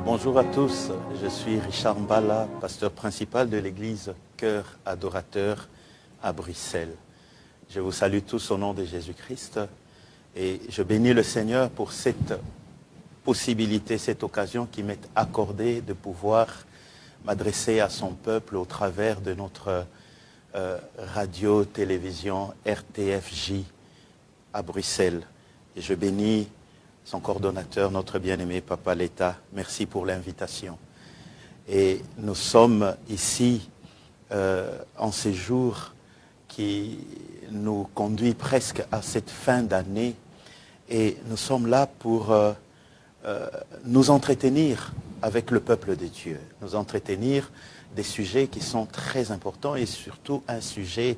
Bonjour à tous, je suis Richard Mbala, pasteur principal de l'église Cœur Adorateur à Bruxelles. Je vous salue tous au nom de Jésus-Christ et je bénis le Seigneur pour cette possibilité, cette occasion qui m'est accordée de pouvoir m'adresser à son peuple au travers de notre radio, télévision, RTFJ à Bruxelles. Et je bénis son coordonnateur, notre bien-aimé Papa Leta. Merci pour l'invitation. Et nous sommes ici en séjour qui nous conduit presque à cette fin d'année. Et nous sommes là pour nous entretenir avec le peuple de Dieu. Nous entretenir des sujets qui sont très importants et surtout un sujet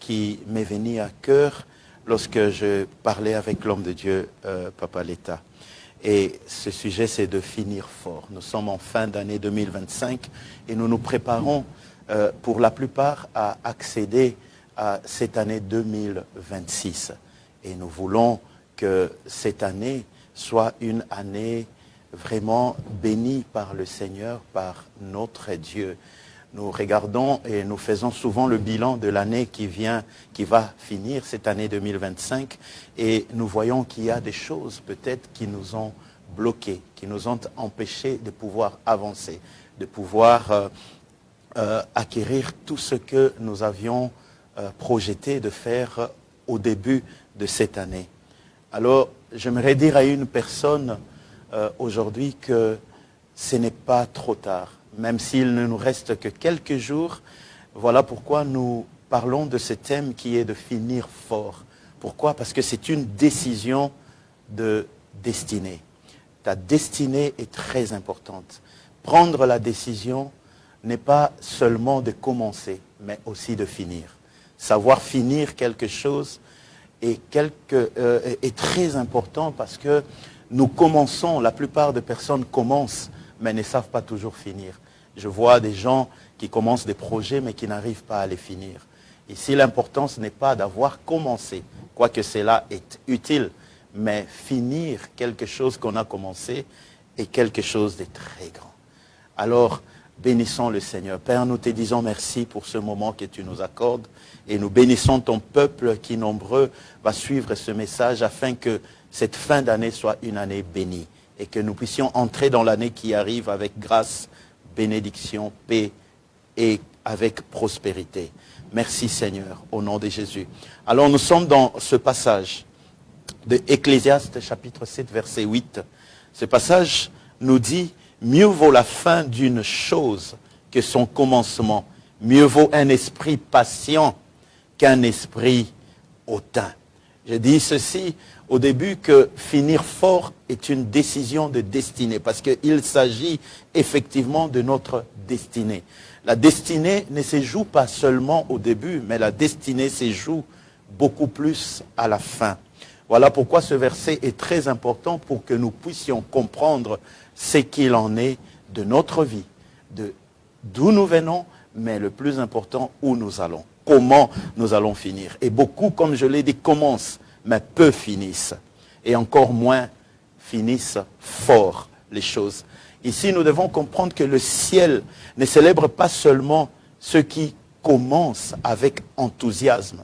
qui m'est venu à cœur lorsque je parlais avec l'homme de Dieu, Papa Leta. Et ce sujet, c'est de finir fort. Nous sommes en fin d'année 2025 et nous nous préparons pour la plupart à accéder à cette année 2026. Et nous voulons que cette année soit une année vraiment bénie par le Seigneur, par notre Dieu. Nous regardons et nous faisons souvent le bilan de l'année qui va finir, cette année 2025, et nous voyons qu'il y a des choses peut-être qui nous ont bloqués, qui nous ont empêchés de pouvoir avancer, de pouvoir acquérir tout ce que nous avions projeté de faire au début de cette année. Alors, j'aimerais dire à une personne aujourd'hui que ce n'est pas trop tard. Même s'il ne nous reste que quelques jours, voilà pourquoi nous parlons de ce thème qui est de finir fort. Pourquoi? Parce que c'est une décision de destinée. Ta destinée est très importante. Prendre la décision n'est pas seulement de commencer, mais aussi de finir. Savoir finir quelque chose est très important parce que nous commençons, la plupart des personnes commencent, mais ne savent pas toujours finir. Je vois des gens qui commencent des projets, mais qui n'arrivent pas à les finir. Ici, l'importance n'est pas d'avoir commencé, quoique cela est utile, mais finir quelque chose qu'on a commencé est quelque chose de très grand. Alors, bénissons le Seigneur. Père, nous te disons merci pour ce moment que tu nous accordes et nous bénissons ton peuple qui, nombreux, va suivre ce message afin que cette fin d'année soit une année bénie et que nous puissions entrer dans l'année qui arrive avec grâce, bénédiction, paix et avec prospérité. Merci Seigneur, au nom de Jésus. Alors nous sommes dans ce passage de Ecclésiaste chapitre 7 verset 8. Ce passage nous dit « Mieux vaut la fin d'une chose que son commencement. Mieux vaut un esprit patient qu'un esprit hautain. » Je dis ceci au début que finir fort est une décision de destinée parce qu'il s'agit effectivement de notre destinée. La destinée ne se joue pas seulement au début, mais la destinée se joue beaucoup plus à la fin. Voilà pourquoi ce verset est très important pour que nous puissions comprendre ce qu'il en est de notre vie, d'où nous venons, mais le plus important, où nous allons. Comment nous allons finir. Et beaucoup, comme je l'ai dit, commencent, mais peu finissent. Et encore moins finissent fort les choses. Ici, nous devons comprendre que le ciel ne célèbre pas seulement ceux qui commencent avec enthousiasme,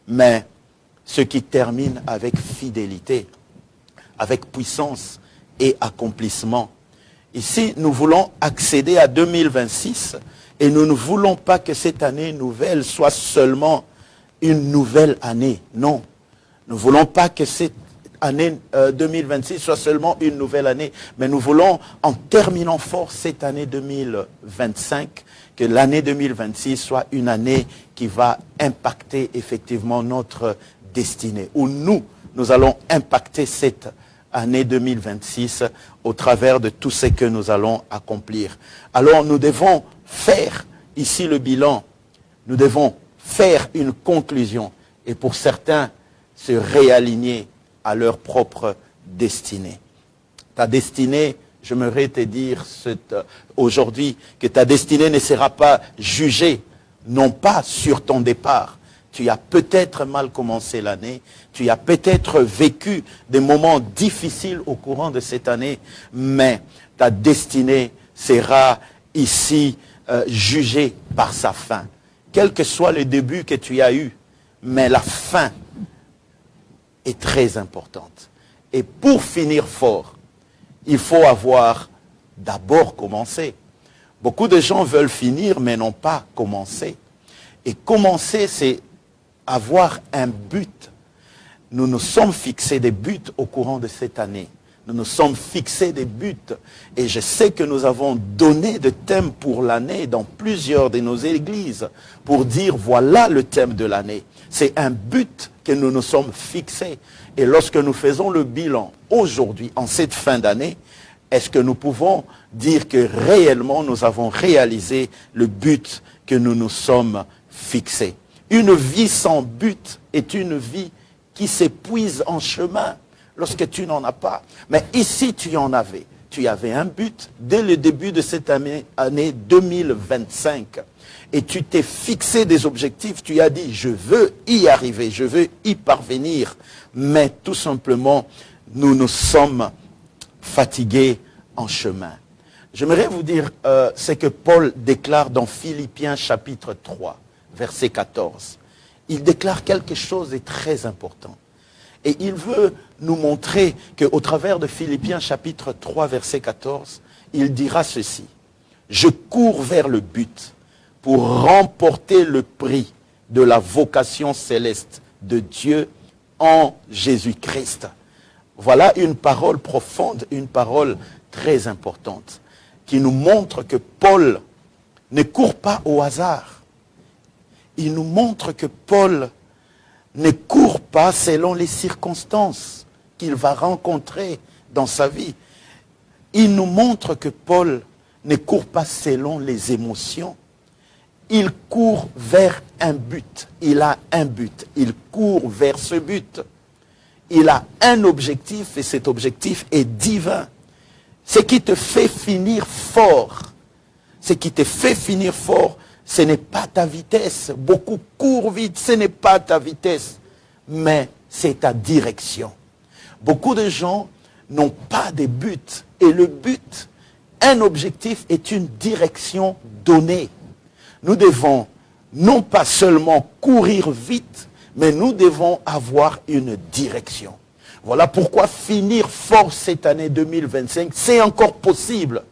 mais ceux qui terminent avec fidélité, avec puissance et accomplissement. Ici, nous voulons accéder à 2026 et nous ne voulons pas que cette année nouvelle soit seulement une nouvelle année. Non, nous ne voulons pas que cette année 2026 soit seulement une nouvelle année, mais nous voulons, en terminant fort cette année 2025, que l'année 2026 soit une année qui va impacter effectivement notre destinée, où nous allons impacter cette année 2026 au travers de tout ce que nous allons accomplir. Alors nous devons faire ici le bilan, nous devons faire une conclusion et pour certains se réaligner à leur propre destinée. Ta destinée, j'aimerais te dire aujourd'hui que ta destinée ne sera pas jugée, non pas sur ton départ, Tu as peut-être mal commencé l'année, tu as peut-être vécu des moments difficiles au courant de cette année, mais ta destinée sera ici jugée par sa fin. Quel que soit le début que tu as eu, mais la fin est très importante. Et pour finir fort, il faut avoir d'abord commencé. Beaucoup de gens veulent finir, mais n'ont pas commencé. Et commencer, c'est avoir un but. Nous nous sommes fixés des buts au courant de cette année. Nous nous sommes fixés des buts. Et je sais que nous avons donné des thèmes pour l'année dans plusieurs de nos églises pour dire voilà le thème de l'année. C'est un but que nous nous sommes fixés. Et lorsque nous faisons le bilan aujourd'hui, en cette fin d'année, est-ce que nous pouvons dire que réellement nous avons réalisé le but que nous nous sommes fixés? Une vie sans but est une vie qui s'épuise en chemin lorsque tu n'en as pas. Mais ici, tu en avais. Tu avais un but dès le début de cette année 2025. Et tu t'es fixé des objectifs. Tu as dit, je veux y arriver, je veux y parvenir. Mais tout simplement, nous nous sommes fatigués en chemin. J'aimerais vous dire ce que Paul déclare dans Philippiens chapitre 3. Verset 14. Il déclare quelque chose de très important. Et il veut nous montrer qu'au travers de Philippiens chapitre 3, verset 14, il dira ceci. Je cours vers le but pour remporter le prix de la vocation céleste de Dieu en Jésus-Christ. Voilà une parole profonde, une parole très importante qui nous montre que Paul ne court pas au hasard. Il nous montre que Paul ne court pas selon les circonstances qu'il va rencontrer dans sa vie. Il nous montre que Paul ne court pas selon les émotions. Il court vers un but. Il a un but. Il court vers ce but. Il a un objectif et cet objectif est divin. Ce qui te fait finir fort, ce qui te fait finir fort, ce n'est pas ta vitesse. Beaucoup courent vite, ce n'est pas ta vitesse, mais c'est ta direction. Beaucoup de gens n'ont pas de but. Et le but, un objectif est une direction donnée. Nous devons non pas seulement courir vite, mais nous devons avoir une direction. Voilà pourquoi finir fort cette année 2025, c'est encore possible.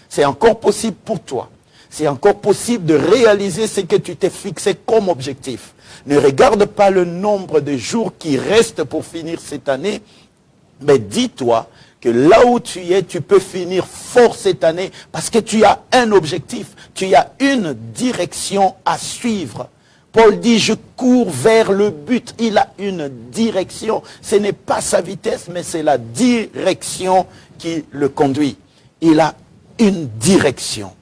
C'est encore possible pour toi. C'est encore possible de réaliser ce que tu t'es fixé comme objectif. Ne regarde pas le nombre de jours qui restent pour finir cette année, mais dis-toi que là où tu es, tu peux finir fort cette année parce que tu as un objectif, tu as une direction à suivre. Paul dit, je cours vers le but. Il a une direction. Ce n'est pas sa vitesse, mais c'est la direction qui le conduit. Il a une direction.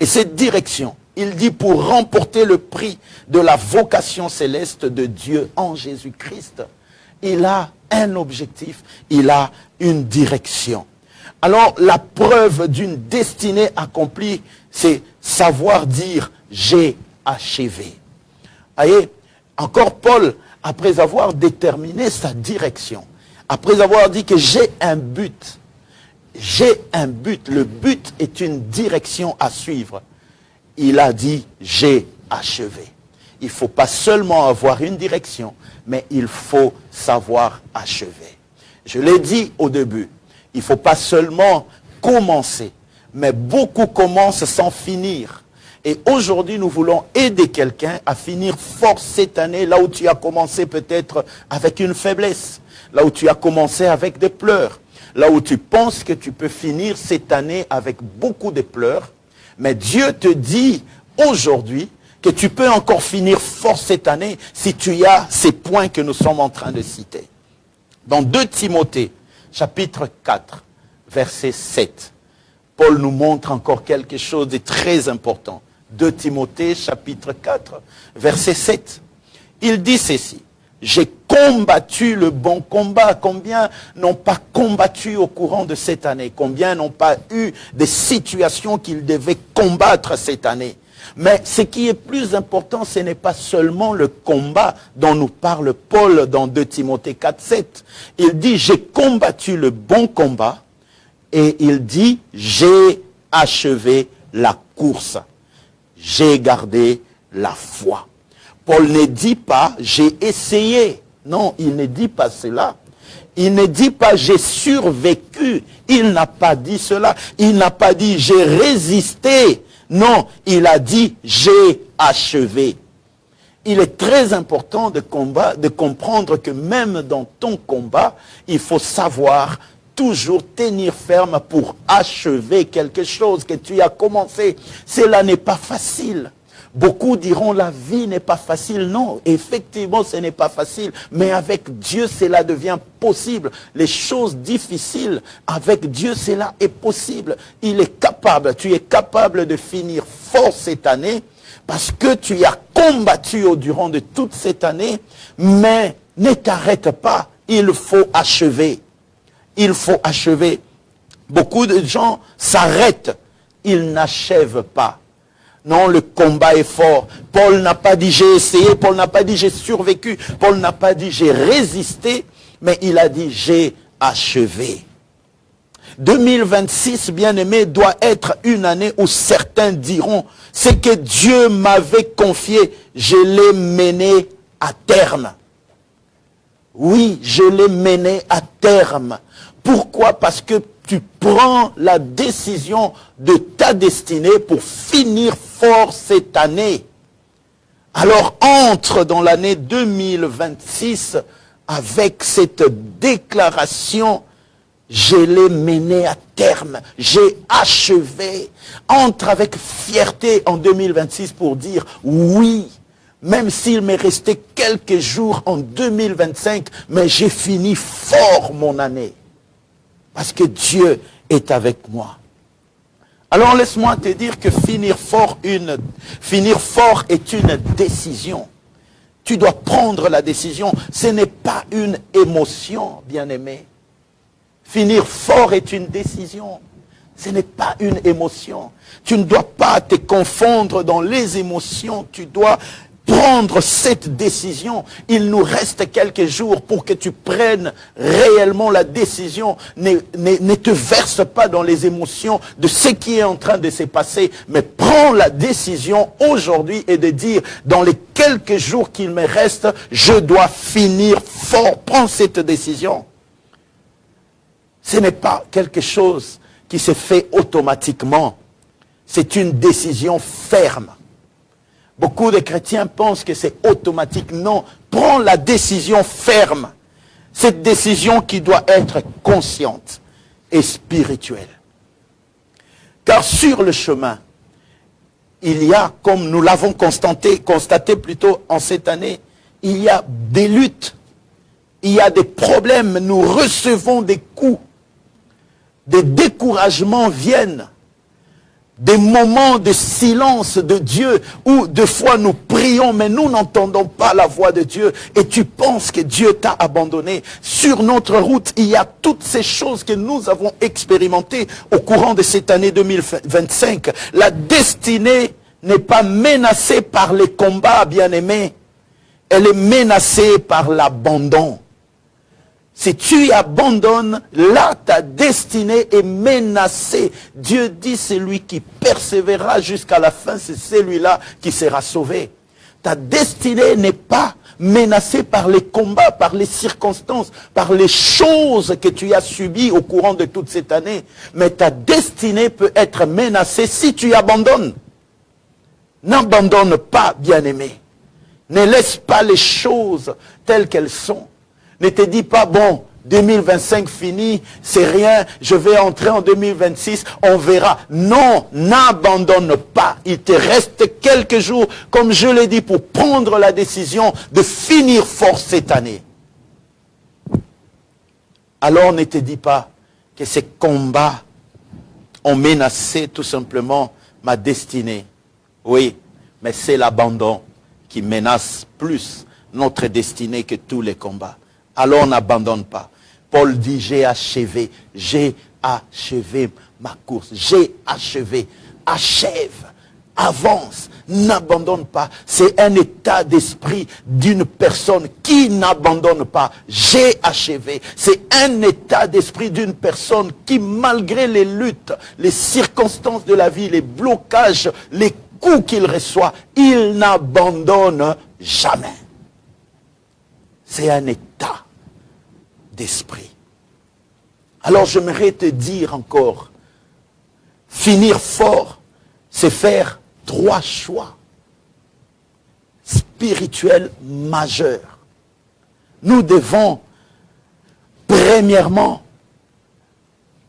Et cette direction, il dit pour remporter le prix de la vocation céleste de Dieu en Jésus-Christ. Il a un objectif, il a une direction. Alors la preuve d'une destinée accomplie, c'est savoir dire j'ai achevé. Voyez, encore Paul, après avoir déterminé sa direction, après avoir dit que j'ai un but, le but est une direction à suivre. Il a dit, j'ai achevé. Il ne faut pas seulement avoir une direction, mais il faut savoir achever. Je l'ai dit au début, il ne faut pas seulement commencer, mais beaucoup commencent sans finir. Et aujourd'hui, nous voulons aider quelqu'un à finir fort cette année, là où tu as commencé peut-être avec une faiblesse, là où tu as commencé avec des pleurs, là où tu penses que tu peux finir cette année avec beaucoup de pleurs. Mais Dieu te dit aujourd'hui que tu peux encore finir fort cette année si tu as ces points que nous sommes en train de citer. Dans 2 Timothée, chapitre 4, verset 7, Paul nous montre encore quelque chose de très important. 2 Timothée, chapitre 4, verset 7. Il dit ceci. J'ai combattu le bon combat. Combien n'ont pas combattu au courant de cette année? Combien n'ont pas eu des situations qu'ils devaient combattre cette année? Mais ce qui est plus important, ce n'est pas seulement le combat dont nous parle Paul dans 2 Timothée 4:7. Il dit, j'ai combattu le bon combat, et il dit, j'ai achevé la course. J'ai gardé la foi. Paul ne dit pas, j'ai essayé. Non, il ne dit pas cela. Il ne dit pas, j'ai survécu. Il n'a pas dit cela. Il n'a pas dit, j'ai résisté. Non, il a dit, j'ai achevé. Il est très important de comprendre que même dans ton combat, il faut savoir toujours tenir ferme pour achever quelque chose que tu as commencé. Cela n'est pas facile. Beaucoup diront la vie n'est pas facile. Non, effectivement, ce n'est pas facile. Mais avec Dieu, cela devient possible. Les choses difficiles, avec Dieu, cela est possible. Il est capable, tu es capable de finir fort cette année parce que tu as combattu durant de toute cette année. Mais ne t'arrête pas, il faut achever. Il faut achever. Beaucoup de gens s'arrêtent, ils n'achèvent pas. Non, le combat est fort. Paul n'a pas dit j'ai essayé, Paul n'a pas dit j'ai survécu, Paul n'a pas dit j'ai résisté, mais il a dit j'ai achevé. 2026, bien-aimé, doit être une année où certains diront, ce que Dieu m'avait confié, je l'ai mené à terme. Oui, je l'ai mené à terme. Pourquoi? Parce que tu prends la décision de ta destinée pour finir fort cette année. Alors entre dans l'année 2026 avec cette déclaration, je l'ai mené à terme, j'ai achevé. Entre avec fierté en 2026 pour dire oui. Même s'il m'est resté quelques jours en 2025, mais j'ai fini fort mon année. Parce que Dieu est avec moi. Alors laisse-moi te dire que finir fort est une décision. Tu dois prendre la décision. Ce n'est pas une émotion, bien-aimé. Finir fort est une décision. Ce n'est pas une émotion. Tu ne dois pas te confondre dans les émotions. Tu dois prendre cette décision. Il nous reste quelques jours pour que tu prennes réellement la décision. Ne te verse pas dans les émotions de ce qui est en train de se passer, mais prends la décision aujourd'hui et de dire, dans les quelques jours qu'il me reste, je dois finir fort. Prends cette décision. Ce n'est pas quelque chose qui se fait automatiquement. C'est une décision ferme. Beaucoup de chrétiens pensent que c'est automatique. Non, prends la décision ferme. Cette décision qui doit être consciente et spirituelle. Car sur le chemin, il y a, comme nous l'avons constaté plutôt en cette année, il y a des luttes, il y a des problèmes, nous recevons des coups, des découragements viennent. Des moments de silence de Dieu où des fois nous prions mais nous n'entendons pas la voix de Dieu et tu penses que Dieu t'a abandonné. Sur notre route, il y a toutes ces choses que nous avons expérimentées au courant de cette année 2025. La destinée n'est pas menacée par les combats, bien-aimés. Elle est menacée par l'abandon. Si tu abandonnes, là, ta destinée est menacée. Dieu dit, celui qui persévérera jusqu'à la fin, c'est celui-là qui sera sauvé. Ta destinée n'est pas menacée par les combats, par les circonstances, par les choses que tu as subies au courant de toute cette année. Mais ta destinée peut être menacée si tu abandonnes. N'abandonne pas, bien-aimé. Ne laisse pas les choses telles qu'elles sont. Ne te dis pas, bon, 2025 fini, c'est rien, je vais entrer en 2026, on verra. Non, n'abandonne pas. Il te reste quelques jours, comme je l'ai dit, pour prendre la décision de finir fort cette année. Alors ne te dis pas que ces combats ont menacé tout simplement ma destinée. Oui, mais c'est l'abandon qui menace plus notre destinée que tous les combats. Alors n'abandonne pas. Paul dit, j'ai achevé ma course. J'ai achevé. Achève. avance, n'abandonne pas. C'est un état d'esprit d'une personne qui n'abandonne pas. J'ai achevé. C'est un état d'esprit d'une personne qui, malgré les luttes, les circonstances de la vie, les blocages, les coups qu'il reçoit, il n'abandonne jamais. C'est un état d'esprit. Alors j'aimerais te dire encore, finir fort, c'est faire 3 choix spirituels majeurs. Nous devons, premièrement,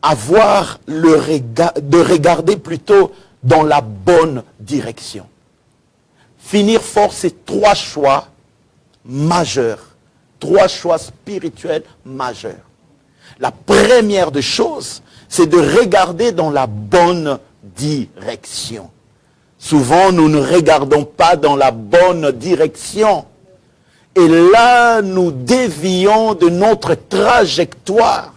avoir de regarder plutôt dans la bonne direction. Finir fort, c'est 3 choix majeurs. 3 choix spirituels majeurs. La première des choses, c'est de regarder dans la bonne direction. Souvent, nous ne regardons pas dans la bonne direction. Et là, nous dévions de notre trajectoire.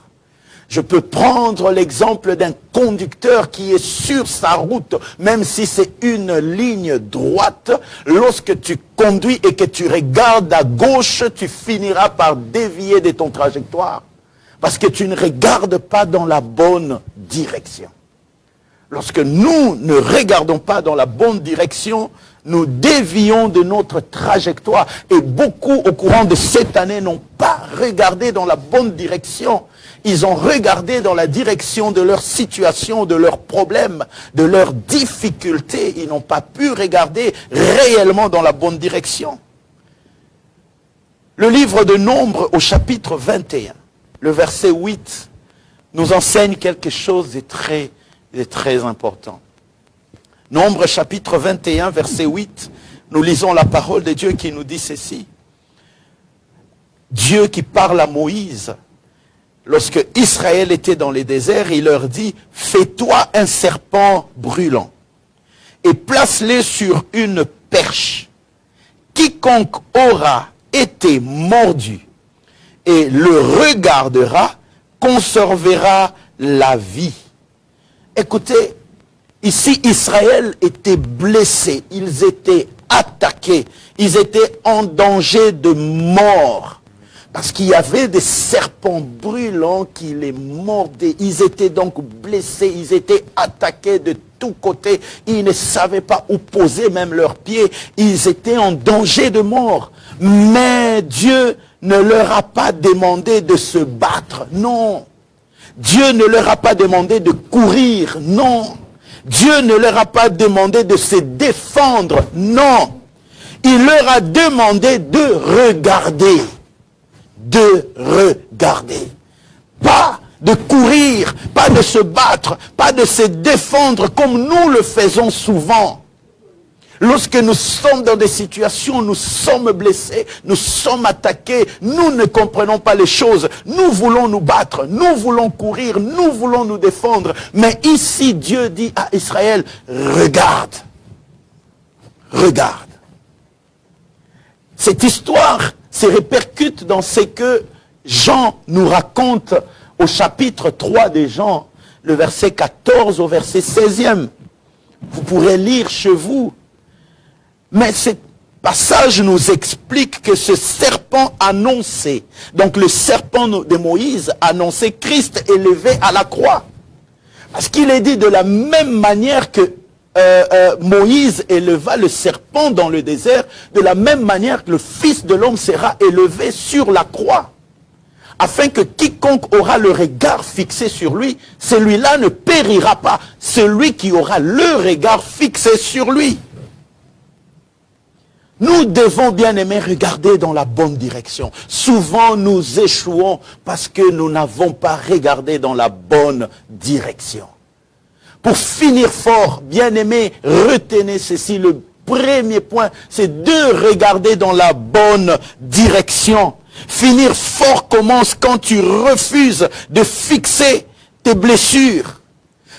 Je peux prendre l'exemple d'un conducteur qui est sur sa route, même si c'est une ligne droite. Lorsque tu conduis et que tu regardes à gauche, tu finiras par dévier de ton trajectoire. Parce que tu ne regardes pas dans la bonne direction. Lorsque nous ne regardons pas dans la bonne direction, nous dévions de notre trajectoire. Et beaucoup, au courant de cette année, n'ont pas regardé dans la bonne direction. Ils ont regardé dans la direction de leur situation, de leurs problèmes, de leurs difficultés. Ils n'ont pas pu regarder réellement dans la bonne direction. Le livre de Nombres, au chapitre 21, le verset 8, nous enseigne quelque chose de très important. Nombre chapitre 21, verset 8, nous lisons la parole de Dieu qui nous dit ceci. Dieu qui parle à Moïse, lorsque Israël était dans les déserts, il leur dit, fais-toi un serpent brûlant et place-le sur une perche. Quiconque aura été mordu et le regardera, conservera la vie. Écoutez, ici Israël était blessé, ils étaient attaqués, ils étaient en danger de mort. Parce qu'il y avait des serpents brûlants qui les mordaient. Ils étaient donc blessés, ils étaient attaqués de tous côtés. Ils ne savaient pas où poser même leurs pieds. Ils étaient en danger de mort. Mais Dieu ne leur a pas demandé de se battre, non. Dieu ne leur a pas demandé de courir, non. Dieu ne leur a pas demandé de se défendre, non. Il leur a demandé de regarder. De regarder. Pas de courir, pas de se battre, pas de se défendre comme nous le faisons souvent. Lorsque nous sommes dans des situations, nous sommes blessés, nous sommes attaqués, nous ne comprenons pas les choses, nous voulons nous battre, nous voulons courir, nous voulons nous défendre. Mais ici, Dieu dit à Israël, regarde, regarde. Cette histoire se répercute dans ce que Jean nous raconte au chapitre 3 de Jean, le verset 14 au verset 16e. Vous pourrez lire chez vous. Mais ce passage nous explique que ce serpent annonçait, donc le serpent de Moïse annonçait Christ élevé à la croix. Parce qu'il est dit de la même manière que Moïse éleva le serpent dans le désert, de la même manière que le Fils de l'homme sera élevé sur la croix. Afin que quiconque aura le regard fixé sur lui, celui-là ne périra pas. Celui qui aura le regard fixé sur lui. Nous devons, bien aimés, regarder dans la bonne direction. Souvent, nous échouons parce que nous n'avons pas regardé dans la bonne direction. Pour finir fort, bien aimés, retenez ceci. Le premier point, c'est de regarder dans la bonne direction. Finir fort commence quand tu refuses de fixer tes blessures.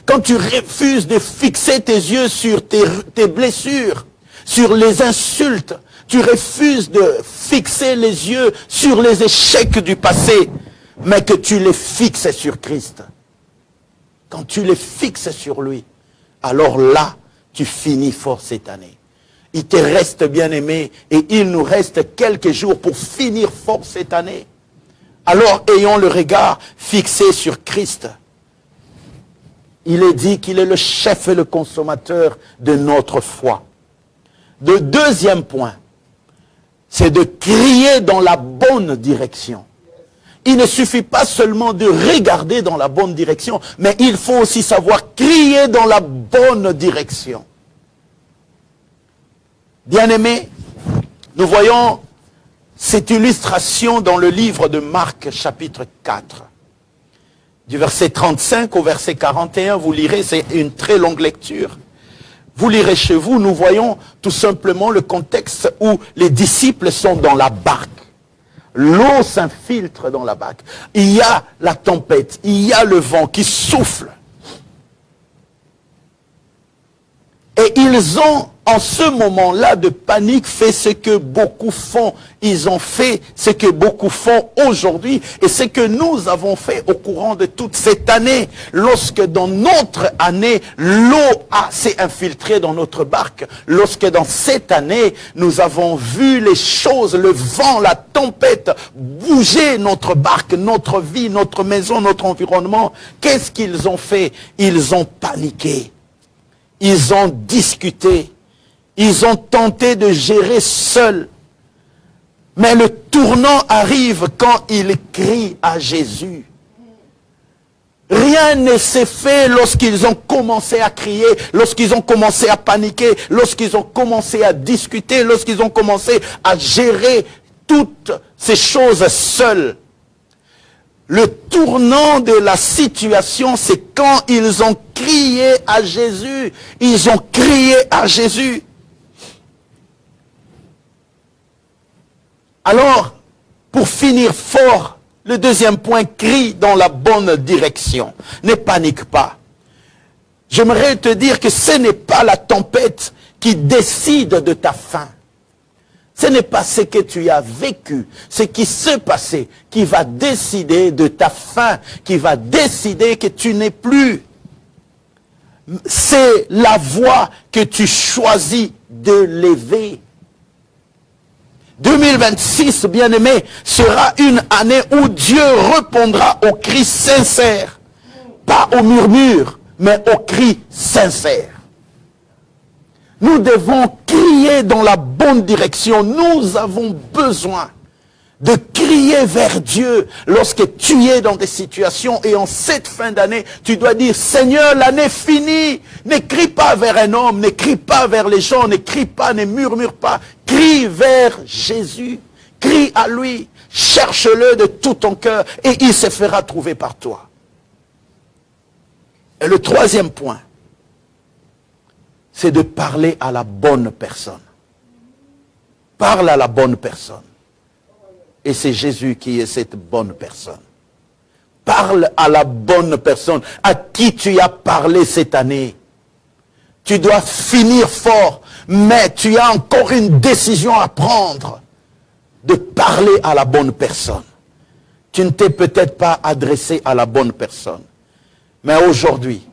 Quand tu refuses de fixer tes yeux sur tes blessures, sur les insultes, tu refuses de fixer les yeux sur les échecs du passé, mais que tu les fixes sur Christ. Quand tu les fixes sur lui, alors là, tu finis fort cette année. Il te reste, bien-aimé, et il nous reste quelques jours pour finir fort cette année. Alors, ayons le regard fixé sur Christ. Il est dit qu'il est le chef et le consommateur de notre foi. Le deuxième point, c'est de crier dans la bonne direction. Il ne suffit pas seulement de regarder dans la bonne direction, mais il faut aussi savoir crier dans la bonne direction. Bien-aimés, nous voyons cette illustration dans le livre de Marc, chapitre 4. Du verset 35 au verset 41, vous lirez, c'est une très longue lecture. Vous lirez chez vous, nous voyons tout simplement le contexte où les disciples sont dans la barque. L'eau s'infiltre dans la barque. Il y a la tempête, il y a le vent qui souffle. Et ils ont, en ce moment-là de panique, fait ce que beaucoup font. Ils ont fait ce que beaucoup font aujourd'hui et ce que nous avons fait au courant de toute cette année. Lorsque dans notre année, l'eau s'est infiltrée dans notre barque. Lorsque dans cette année, nous avons vu les choses, le vent, la tempête, bouger notre barque, notre vie, notre maison, notre environnement. Qu'est-ce qu'ils ont fait? Ils ont paniqué. Ils ont discuté. Ils ont tenté de gérer seuls. Mais le tournant arrive quand ils crient à Jésus. Rien ne s'est fait lorsqu'ils ont commencé à crier, lorsqu'ils ont commencé à paniquer, lorsqu'ils ont commencé à discuter, lorsqu'ils ont commencé à gérer toutes ces choses seuls. Le tournant de la situation, c'est quand ils ont crié à Jésus. Ils ont crié à Jésus. Alors, pour finir fort, le deuxième point, crie dans la bonne direction. Ne panique pas. J'aimerais te dire que ce n'est pas la tempête qui décide de ta fin. Ce n'est pas ce que tu as vécu, ce qui s'est passé, qui va décider de ta fin, qui va décider que tu n'es plus. C'est la voie que tu choisis de lever. 2026, bien-aimé, sera une année où Dieu répondra aux cris sincères. Pas aux murmures, mais aux cris sincères. Nous devons crier dans la bonne direction. Nous avons besoin de crier vers Dieu lorsque tu es dans des situations et en cette fin d'année, tu dois dire, Seigneur, l'année finie. Ne crie pas vers un homme, ne crie pas vers les gens, ne crie pas, ne murmure pas. Crie vers Jésus, crie à lui, cherche-le de tout ton cœur et il se fera trouver par toi. Et le troisième point, c'est de parler à la bonne personne. Parle à la bonne personne. Et c'est Jésus qui est cette bonne personne. Parle à la bonne personne à qui tu as parlé cette année. Tu dois finir fort, mais tu as encore une décision à prendre de parler à la bonne personne. Tu ne t'es peut-être pas adressé à la bonne personne. Mais aujourd'hui,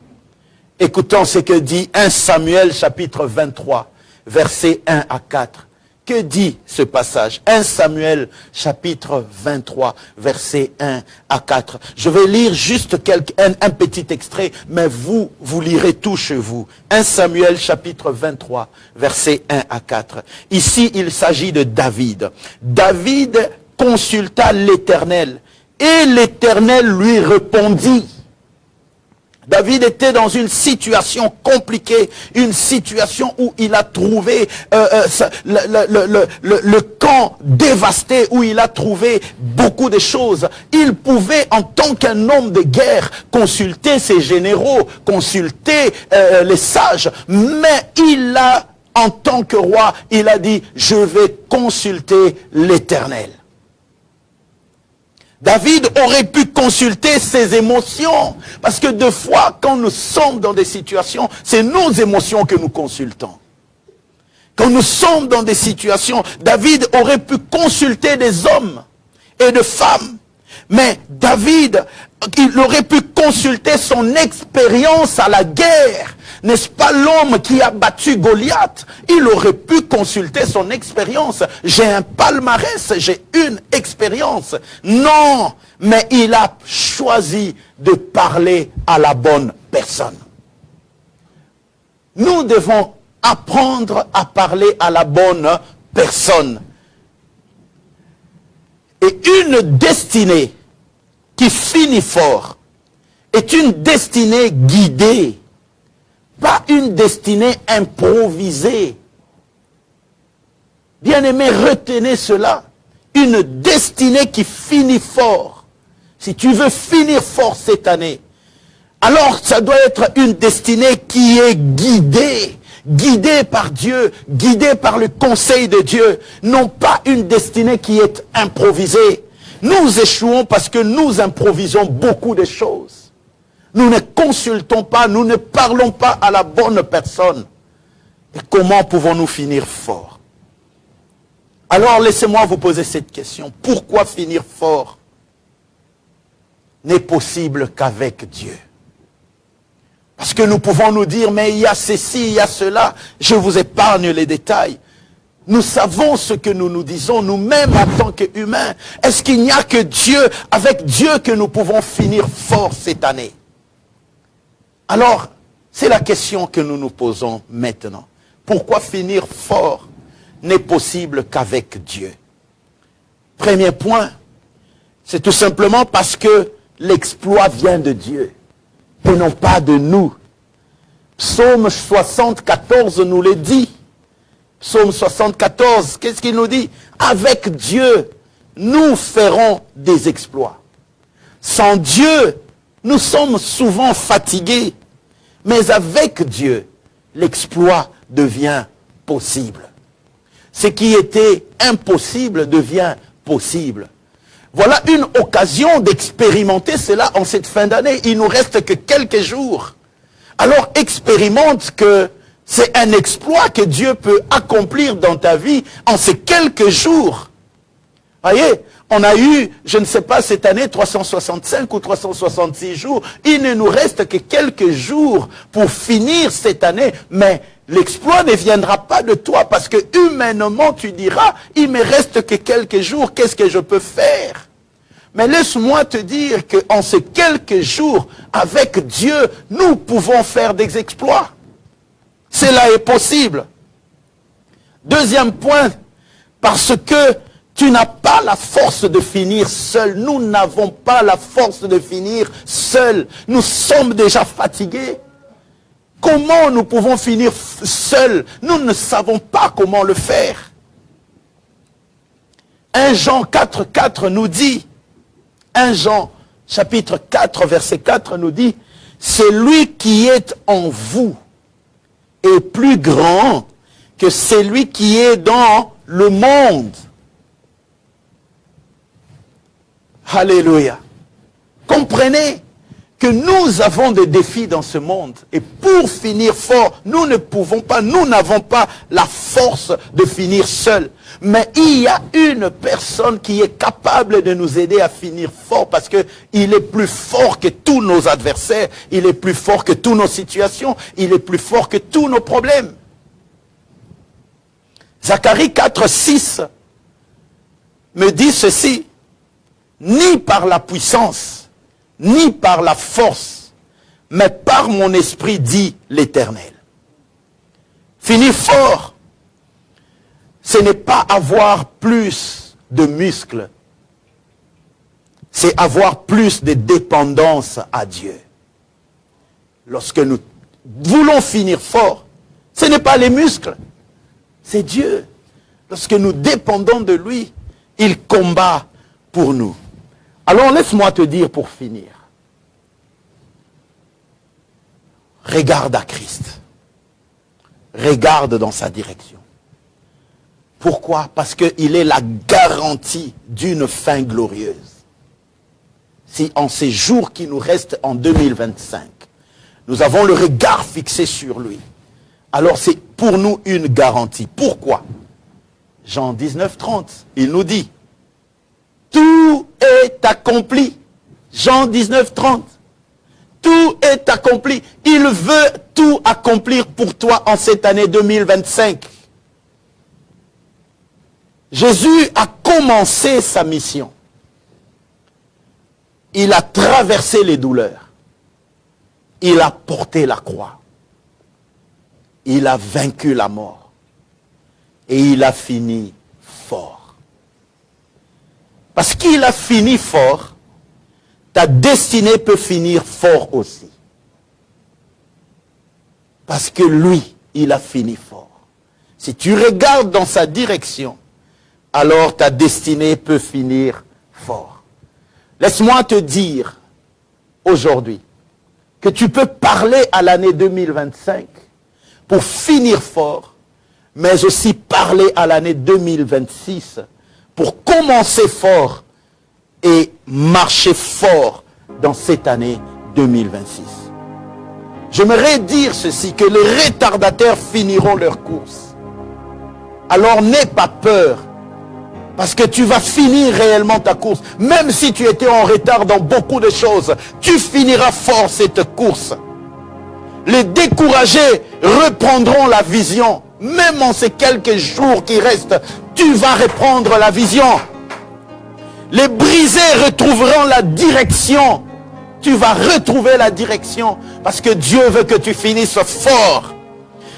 écoutons ce que dit 1 Samuel chapitre 23, versets 1 à 4. Que dit ce passage? 1 Samuel chapitre 23, versets 1 à 4. Je vais lire juste un petit extrait, mais vous lirez tout chez vous. 1 Samuel chapitre 23, versets 1 à 4. Ici, il s'agit de David. David consulta l'Éternel et l'Éternel lui répondit. David était dans une situation compliquée, une situation où il a trouvé le camp dévasté, où il a trouvé beaucoup de choses. Il pouvait, en tant qu'un homme de guerre, consulter ses généraux, consulter les sages, mais il a, en tant que roi, il a dit, je vais consulter l'Éternel. David aurait pu consulter ses émotions. Parce que deux fois, quand nous sommes dans des situations, c'est nos émotions que nous consultons. Quand nous sommes dans des situations, David aurait pu consulter des hommes et des femmes. Mais David, il aurait pu consulter son expérience à la guerre. N'est-ce pas l'homme qui a battu Goliath? Il aurait pu consulter son expérience. J'ai un palmarès, j'ai une expérience. Non, mais il a choisi de parler à la bonne personne. Nous devons apprendre à parler à la bonne personne. Et une destinée qui finit fort est une destinée guidée, pas une destinée improvisée. Bien-aimés, retenez cela. Une destinée qui finit fort. Si tu veux finir fort cette année, alors ça doit être une destinée qui est guidée. Guidé par Dieu, guidé par le conseil de Dieu, non pas une destinée qui est improvisée. Nous échouons parce que nous improvisons beaucoup de choses. Nous ne consultons pas, nous ne parlons pas à la bonne personne. Et comment pouvons-nous finir fort? Alors laissez-moi vous poser cette question. Pourquoi finir fort n'est possible qu'avec Dieu? Parce que nous pouvons nous dire, mais il y a ceci, il y a cela. Je vous épargne les détails. Nous savons ce que nous nous disons, nous-mêmes en tant qu'humains. Est-ce qu'il n'y a que Dieu, avec Dieu, que nous pouvons finir fort cette année? Alors, c'est la question que nous nous posons maintenant. Pourquoi finir fort n'est possible qu'avec Dieu? Premier point, c'est tout simplement parce que l'exploit vient de Dieu et non pas de nous. Psaume 74 nous le dit. Psaume 74, qu'est-ce qu'il nous dit? Avec Dieu, nous ferons des exploits. Sans Dieu, nous sommes souvent fatigués. Mais avec Dieu, l'exploit devient possible. Ce qui était impossible devient possible. Voilà une occasion d'expérimenter cela en cette fin d'année. Il nous reste que quelques jours. Alors expérimente que c'est un exploit que Dieu peut accomplir dans ta vie en ces quelques jours. Voyez, on a eu, je ne sais pas, cette année 365 ou 366 jours. Il ne nous reste que quelques jours pour finir cette année. Mais l'exploit ne viendra pas de toi parce que humainement tu diras, il me reste que quelques jours, qu'est-ce que je peux faire? Mais laisse-moi te dire qu'en ces quelques jours, avec Dieu, nous pouvons faire des exploits. Cela est possible. Deuxième point, parce que tu n'as pas la force de finir seul. Nous n'avons pas la force de finir seul. Nous sommes déjà fatigués. Comment nous pouvons finir seuls? Nous ne savons pas comment le faire. 1 Jean 4,4 nous dit, 1 Jean chapitre 4 verset 4 nous dit, celui qui est en vous est plus grand que celui qui est dans le monde. Alléluia. Comprenez que nous avons des défis dans ce monde. Et pour finir fort, nous ne pouvons pas, nous n'avons pas la force de finir seuls. Mais il y a une personne qui est capable de nous aider à finir fort parce qu'il est plus fort que tous nos adversaires, il est plus fort que toutes nos situations, il est plus fort que tous nos problèmes. Zacharie 4,6 me dit ceci, ni par la puissance, ni par la force, mais par mon esprit, dit l'Éternel. Finir fort, ce n'est pas avoir plus de muscles, c'est avoir plus de dépendance à Dieu. Lorsque nous voulons finir fort, ce n'est pas les muscles, c'est Dieu. Lorsque nous dépendons de lui, il combat pour nous. Alors laisse-moi te dire pour finir. Regarde à Christ. Regarde dans sa direction. Pourquoi? Parce qu'il est la garantie d'une fin glorieuse. Si en ces jours qui nous restent en 2025, nous avons le regard fixé sur lui, alors c'est pour nous une garantie. Pourquoi? Jean 19, 30, il nous dit, tout est accompli. Jean 19, 30. Tout est accompli. Il veut tout accomplir pour toi en cette année 2025. Jésus a commencé sa mission. Il a traversé les douleurs. Il a porté la croix. Il a vaincu la mort. Et il a fini fort. Parce qu'il a fini fort, ta destinée peut finir fort aussi. Parce que lui, il a fini fort. Si tu regardes dans sa direction, alors ta destinée peut finir fort. Laisse-moi te dire aujourd'hui que tu peux parler à l'année 2025 pour finir fort, mais aussi parler à l'année 2026 pour commencer fort et marcher fort dans cette année 2026. J'aimerais dire ceci, que les retardataires finiront leur course. Alors n'aie pas peur, parce que tu vas finir réellement ta course. Même si tu étais en retard dans beaucoup de choses, tu finiras fort cette course. Les découragés reprendront la vision. Même en ces quelques jours qui restent, tu vas reprendre la vision. Les brisés retrouveront la direction. Tu vas retrouver la direction parce que Dieu veut que tu finisses fort.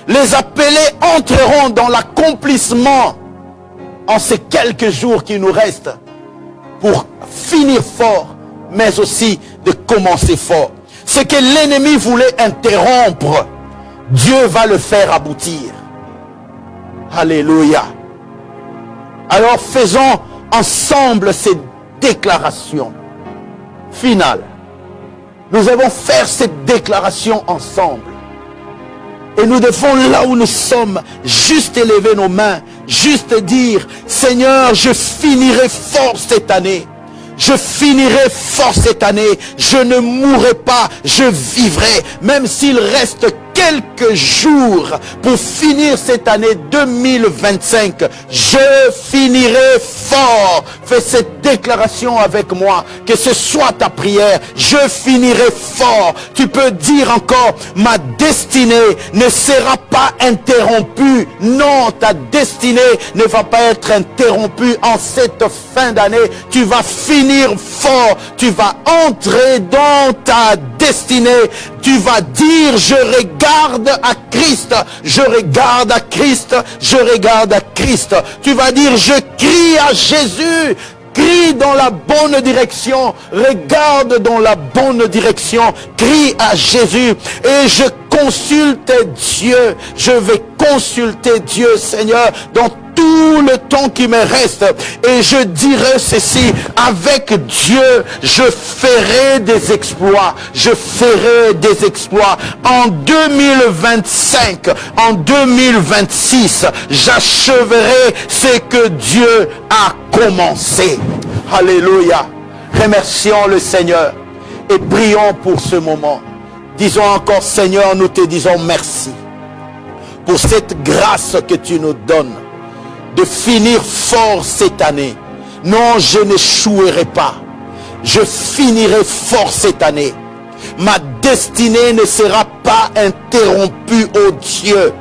Les appelés entreront dans l'accomplissement en ces quelques jours qui nous restent pour finir fort, mais aussi de commencer fort. Ce que l'ennemi voulait interrompre, Dieu va le faire aboutir. Alléluia. Alors faisons ensemble ces déclarations finales. Nous allons faire cette déclaration ensemble. Et nous devons, là où nous sommes, juste élever nos mains, juste dire, Seigneur, je finirai fort cette année. Je finirai fort cette année. Je ne mourrai pas, je vivrai. Même s'il reste quelques jours pour finir cette année 2025, je finirai fort. Fais cette déclaration avec moi, que ce soit ta prière. Je finirai fort. Tu peux dire encore, ma destinée ne sera pas interrompue. Non, ta destinée ne va pas être interrompue en cette fin d'année. Tu vas finir fort. Tu vas entrer dans ta destinée. Tu vas dire, je regarde à Christ, je regarde à Christ, je regarde à Christ. Tu vas dire, je crie à Jésus, crie dans la bonne direction, regarde dans la bonne direction, crie à Jésus et je consulte Dieu. Je vais consulter Dieu, Seigneur, dans tout le temps qui me reste, et je dirai ceci, avec Dieu je ferai des exploits, je ferai des exploits en 2025, en 2026 j'acheverai ce que Dieu a commencé. Alléluia. Remercions le Seigneur et prions pour ce moment. Disons encore, Seigneur, nous te disons merci pour cette grâce que tu nous donnes de finir fort cette année. Non, je n'échouerai pas. Je finirai fort cette année. Ma destinée ne sera pas interrompue, ô Dieu.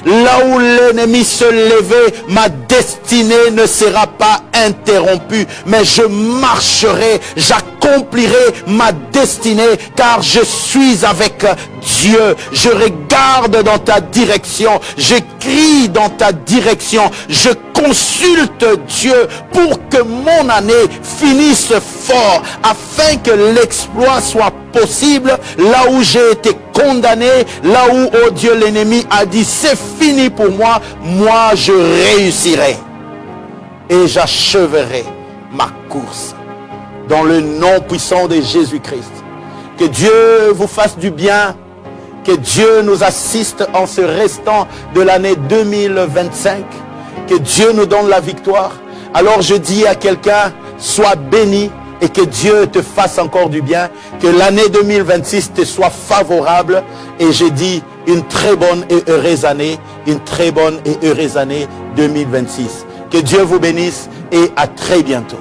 Là où l'ennemi se levait, ma destinée ne sera pas interrompue, mais je marcherai, j'accomplirai ma destinée, car je suis avec Dieu. Je regarde dans ta direction, je crie dans ta direction, je consulte Dieu pour que mon année finisse fort, afin que l'exploit soit possible. Là où j'ai été condamné, là où, oh Dieu, l'ennemi a dit c'est fini pour moi, moi je réussirai et j'acheverai ma course dans le nom puissant de Jésus-Christ. Que Dieu vous fasse du bien, que Dieu nous assiste en ce restant de l'année 2025, que Dieu nous donne la victoire. Alors je dis à quelqu'un, sois béni et que Dieu te fasse encore du bien, que l'année 2026 te soit favorable, et je dis une très bonne et heureuse année, une très bonne et heureuse année 2026. Que Dieu vous bénisse et à très bientôt.